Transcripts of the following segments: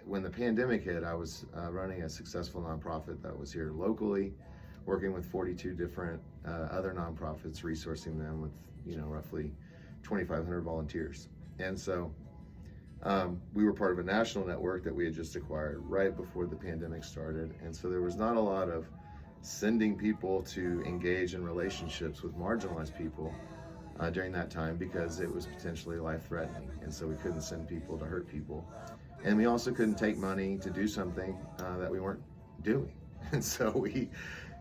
when the pandemic hit, I was running a successful nonprofit that was here locally, working with 42 different other nonprofits, resourcing them with roughly 2,500 volunteers. And so we were part of a national network that we had just acquired right before the pandemic started. And so there was not a lot of sending people to engage in relationships with marginalized people during that time, because it was potentially life-threatening. And so we couldn't send people to hurt people. And we also couldn't take money to do something that we weren't doing. And so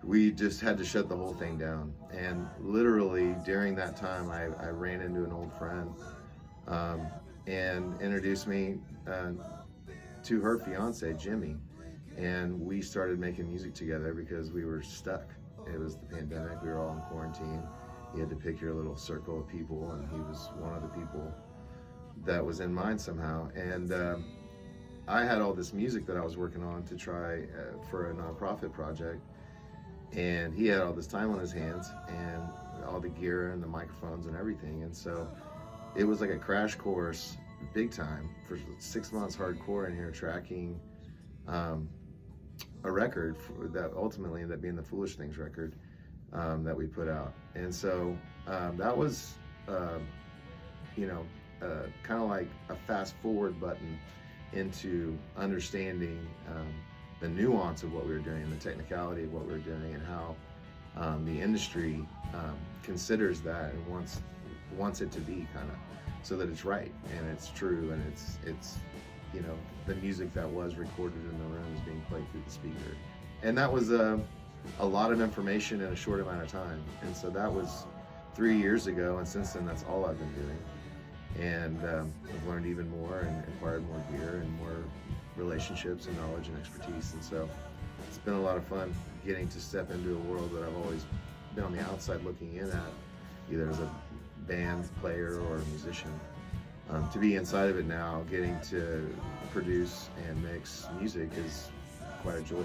we just had to shut the whole thing down. And literally during that time, I ran into an old friend and introduced me to her fiance, Jimmy. And we started making music together because we were stuck. It was the pandemic, we were all in quarantine. You had to pick your little circle of people, and he was one of the people that was in mine somehow. And I had all this music that I was working on to try for a nonprofit project, and he had all this time on his hands and all the gear and the microphones and everything. And so it was like a crash course, big time, for 6 months hardcore in here tracking a record that ultimately ended up being the Foolish Things record that we put out. And so that was kind of like a fast forward button into understanding the nuance of what we were doing, the technicality of what we were doing, and how the industry considers that and wants it to be kind of so that it's right and it's true, and it's the music that was recorded in the room is being played through the speaker. And that was a lot of information in a short amount of time. And so that was 3 years ago, and since then that's all I've been doing. And I've learned even more and acquired more gear and more relationships and knowledge and expertise. And so it's been a lot of fun getting to step into a world that I've always been on the outside looking in at, either as a band player or a musician. To be inside of it now, getting to produce and mix music is quite a joy.